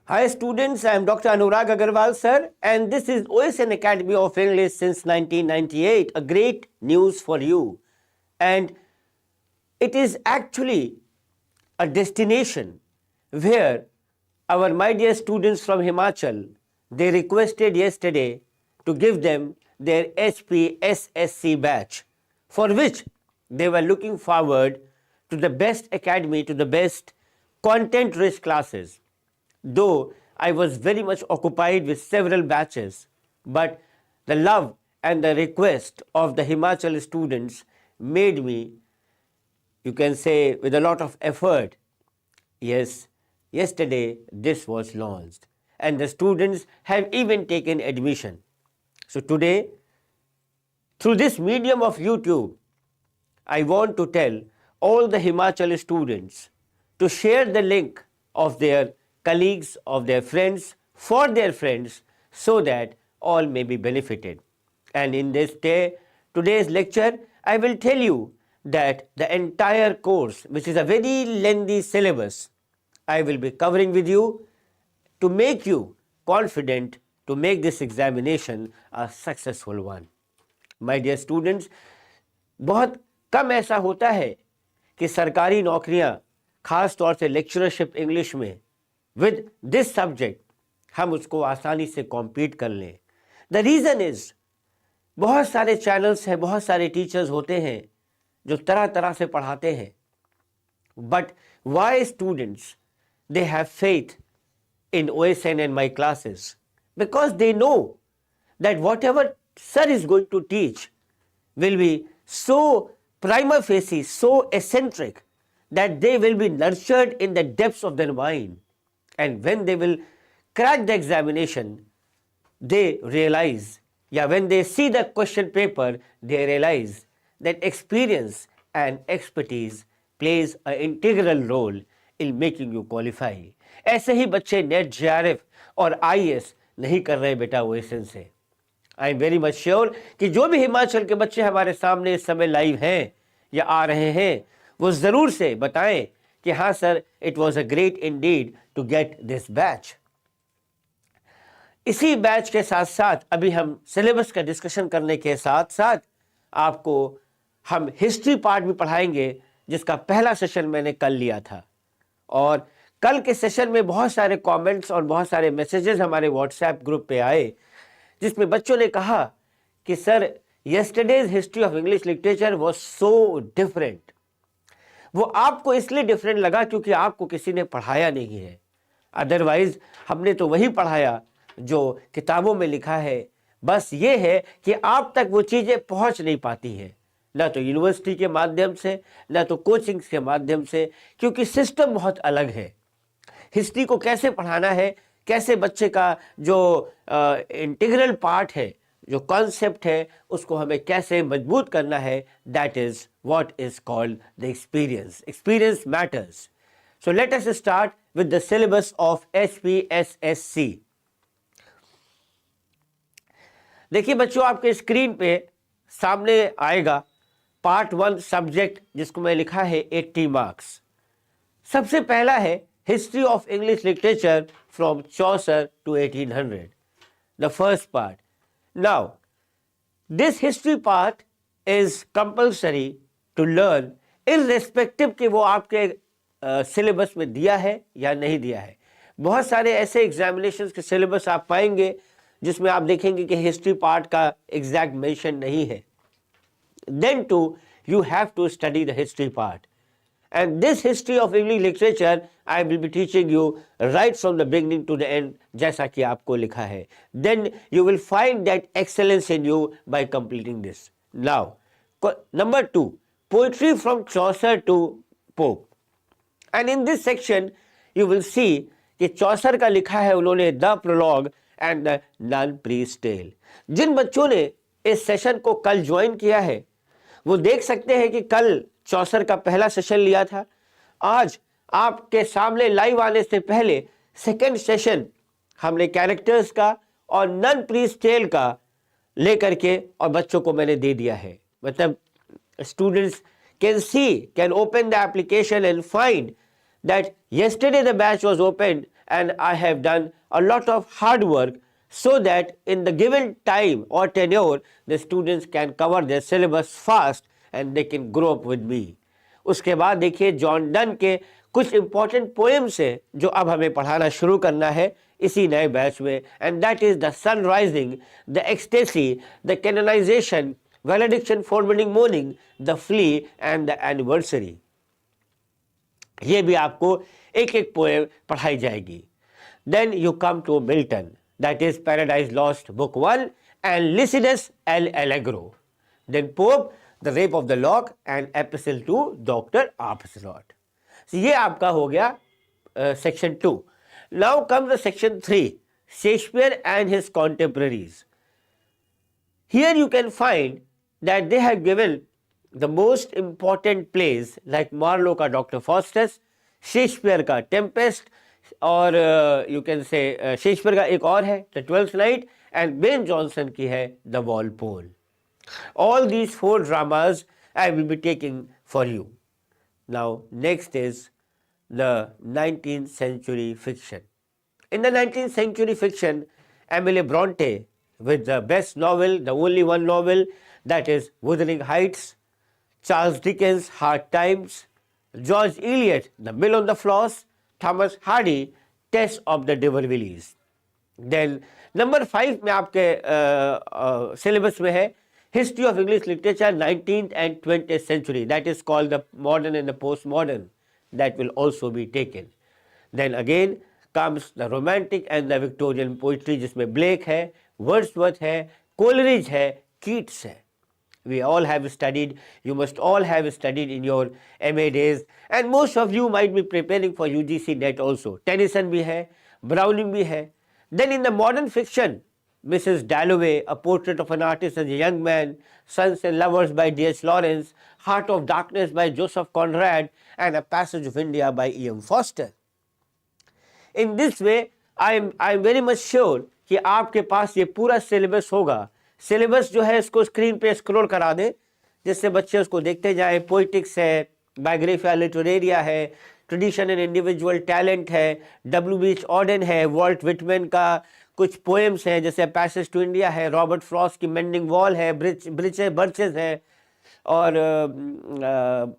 Hi students, I am Dr. Anurag Agarwal sir, and this is OSN Academy of English since 1998, a great news for you. And it is actually a destination where our my dear students from Himachal, they requested yesterday to give them their HPSSC batch, for which they were looking forward to the best academy, to the best content-rich classes. Though I was very much occupied with several batches, but the love and the request of the Himachal students made me, you can say, with a lot of effort. Yes, yesterday this was launched and the students have even taken admission. So today, through this medium of YouTube, I want to tell all the Himachal students to share the link of their colleagues, of their friends, for their friends, so that all may be benefited. And in today's lecture, I will tell you that the entire course, which is a very lengthy syllabus, I will be covering with you to make you confident to make this examination a successful one. My dear students, बहुत कम ऐसा होता है कि सरकारी नौकरियां, खास तौर से लेक्चरशिप इंग्लिश में विद दिस सब्जेक्ट हम उसको आसानी से कॉम्पीट कर लें. द रीज़न इज बहुत सारे चैनल्स हैं, बहुत सारे टीचर्स होते हैं जो तरह तरह से पढ़ाते हैं, but why students they have faith in OSN and my classes because they know that whatever sir is going to teach will be so prima facie, so eccentric that they will be nurtured in the depths of their mind, and when they will crack the examination they realize, when they see the question paper they realize that experience and expertise plays an integral role in making you qualify. ऐसे ही बच्चे net JRF और IAS नहीं कर रहे बेटा OSN से. I am very much sure कि जो भी हिमाचल के बच्चे हमारे सामने इस समय लाइव हैं या आ रहे हैं, वो ज़रूर से बताएं कि हाँ sir, it was a great indeed to get this batch. इसी बैच के साथ साथ अभी हम सिलेबस का डिस्कशन करने के साथ साथ आपको हम हिस्ट्री पार्ट भी पढ़ाएंगे, जिसका पहला सेशन मैंने कल लिया था. और कल के सेशन में बहुत सारे कमेंट्स और बहुत सारे मैसेजेस हमारे व्हाट्सएप ग्रुप पे आए, जिसमें बच्चों ने कहा कि sir yesterday's history of English literature was so different. वो आपको इसलिए डिफरेंट लगा क्योंकि आपको किसी ने पढ़ाया नहीं है. अदरवाइज हमने तो वही पढ़ाया जो किताबों में लिखा है. बस ये है कि आप तक वो चीज़ें पहुंच नहीं पाती हैं, ना तो यूनिवर्सिटी के माध्यम से, ना तो कोचिंग्स के माध्यम से, क्योंकि सिस्टम बहुत अलग है. हिस्ट्री को कैसे पढ़ाना है, कैसे बच्चे का जो इंटीग्रल पार्ट है, जो कॉन्सेप्ट है, उसको हमें कैसे मजबूत करना है, that is what is called the experience. Experience matters. So let us start with the syllabus of HPSSC. देखिए बच्चों, आपके स्क्रीन पे सामने आएगा पार्ट 1 सब्जेक्ट, जिसको मैं लिखा है 80 मार्क्स. सबसे पहला है history of English literature from Chaucer to 1800, the first part. Now this history part is compulsory to learn irrespective कि वो आपके सिलेबस में दिया है या नहीं दिया है. बहुत सारे ऐसे एग्जामिनेशंस के सिलेबस आप पाएंगे जिसमें आप देखेंगे कि हिस्ट्री पार्ट का एग्जैक्ट मेंशन नहीं है. Then too you have to study the history part, and this history of English literature I will be teaching you right from the beginning to the end, जैसा कि आपको लिखा है. Then you will find that excellence in you by completing this. Now number 2, poetry from Chaucer to Pope, and in this section you will see कि चौसर का लिखा है उन्होंने the prologue and the nun priest tale. जिन बच्चों ने इस session को कल ज्वाइन किया है वो देख सकते हैं कि कल चौसर का पहला सेशन लिया था. आज आपके सामने लाइव आने से पहले सेकंड सेशन हमने कैरेक्टर्स का और नन प्रीस्ट टेल का लेकर के और बच्चों को मैंने दे दिया है. मतलब students can open the application and find that yesterday the batch was opened and I have done a lot of hard work so that in the given time or tenure the students can cover their syllabus fast and they can grow up with me. उसके बाद देखिए John Donne के कुछ important poems है जो अब हमें पढ़ाना शुरू करना है इसी नए बैच में, and that is the sun rising, the ecstasy, the canonization, valediction, forbidding mourning, the flea and the anniversary. ये भी आपको एक एक पोएम पढ़ाई जाएगी. Then you come to Milton, that is Paradise Lost book 1 and Lycidas L'Allegro. Then Pope, the Rape of the Lock and Epistle to Doctor Arbuthnot. ये आपका हो गया section 2. Now come the section 3, Shakespeare and his contemporaries. Here you can find that they have given the most important plays like Marlowe का Doctor Faustus, Shakespeare का Tempest, और you can say Shakespeare का एक और है the Twelfth Night, and Ben Jonson की है the Volpone. All these 4 dramas I will be taking for you. Now next is the 19th century fiction. In the 19th century fiction, Emily Bronte with the best novel, the only one novel, that is Wuthering Heights, Charles Dickens, Hard Times, George Eliot, The Mill on the Floss, Thomas Hardy, Tess of the D'Urbervilles. Then number 5 में आपके syllabus में है History of English Literature 19th and 20th century, that is called the modern and the postmodern, that will also be taken. Then again comes the romantic and the Victorian poetry जिसमें Blake है, Wordsworth है, Coleridge है, Keats है. We all have studied, you must all have studied in your MA days, and most of you might be preparing for UGC NET also. Tennyson भी है, Browning भी है. Then in the modern fiction, Mrs. Dalloway, A Portrait of an Artist as a Young Man, Sons and Lovers by D.H. Lawrence, Heart of Darkness by Joseph Conrad, and A Passage of India by E.M. Foster. In this way, I am very much sure कि आपके पास ये पूरा syllabus होगा. Syllabus जो है इसको screen पे scroll करा दें जिससे बच्चे उसको देखते जाएं. पोइटिक्स है, बायोग्राफिया लिटरेरिया है, ट्रेडिशन एंड इंडिविजुअल टैलेंट है, W.H. Auden है, वॉल्ट विटमैन का कुछ पोएम्स हैं जैसे पैसेज टू इंडिया है, रॉबर्ट फ्रॉस्ट की मेंडिंग वॉल है, बर्चेस है, और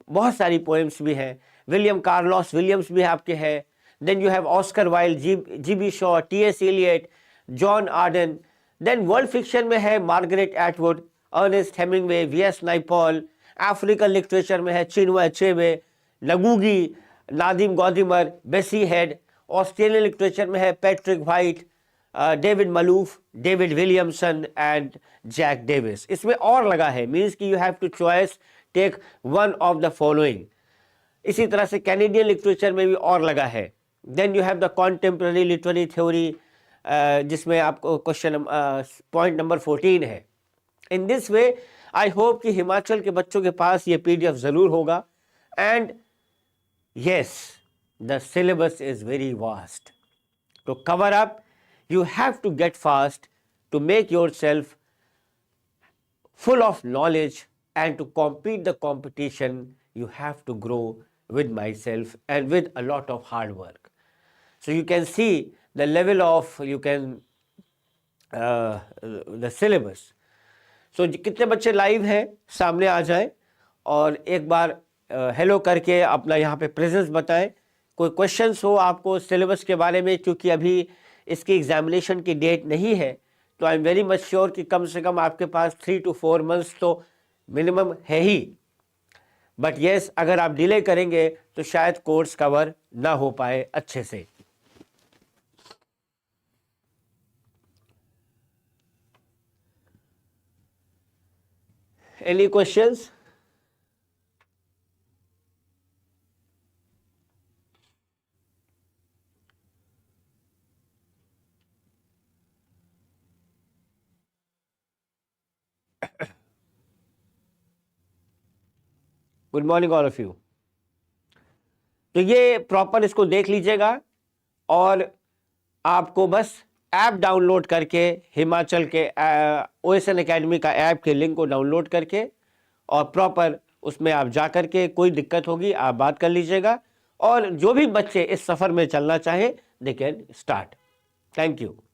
बहुत सारी पोएम्स भी हैं. विलियम कार्लोस विलियम्स भी आपके हैं. Then you have Oscar Wilde, G.B. Shaw, T.S. Eliot, John Arden. Then world fiction में है Margaret Atwood, Ernest Hemingway, V.S. Naipaul. African literature में है चिनुआ अचेबे, लगूगी, Nadine Gordimer, Bessie Head. Australian literature में है Patrick White, David Malouf, David Williamson and Jack Davis. इसमें और लगा है, मीन्स कि you have to choice take one of the following. इसी तरह से कैनेडियन लिटरेचर में भी और लगा है. Then you have the contemporary literary theory जिसमें आपको क्वेश्चन पॉइंट नंबर 14 है. In this way I hope कि हिमाचल के बच्चों के पास ये PDF ज़रूर होगा. And yes, the syllabus is very vast. To cover up, you have to get fast to make yourself full of knowledge, and to compete the competition, you have to grow with myself and with a lot of hard work. So you can see the level of, the syllabus. So कितने बच्चे live हैं सामने आ जाएं और एक बार hello करके अपना यहाँ पे प्रेजेंस बताएं. कोई क्वेश्चंस हो आपको सिलेबस के बारे में, क्योंकि अभी इसकी एग्जामिनेशन की डेट नहीं है, तो I am very much sure कि कम से कम आपके पास 3 to 4 months तो मिनिमम है ही. बट येस, अगर आप डिले करेंगे तो शायद कोर्स कवर ना हो पाए अच्छे से. Any questions? Good morning all of you. तो ये प्रॉपर इसको देख लीजिएगा और आपको बस ऐप डाउनलोड करके हिमाचल के OSN एकेडमी का ऐप के लिंक को डाउनलोड करके और प्रॉपर उसमें आप जा करके कोई दिक्कत होगी आप बात कर लीजिएगा. और जो भी बच्चे इस सफ़र में चलना चाहे they can start. Thank you.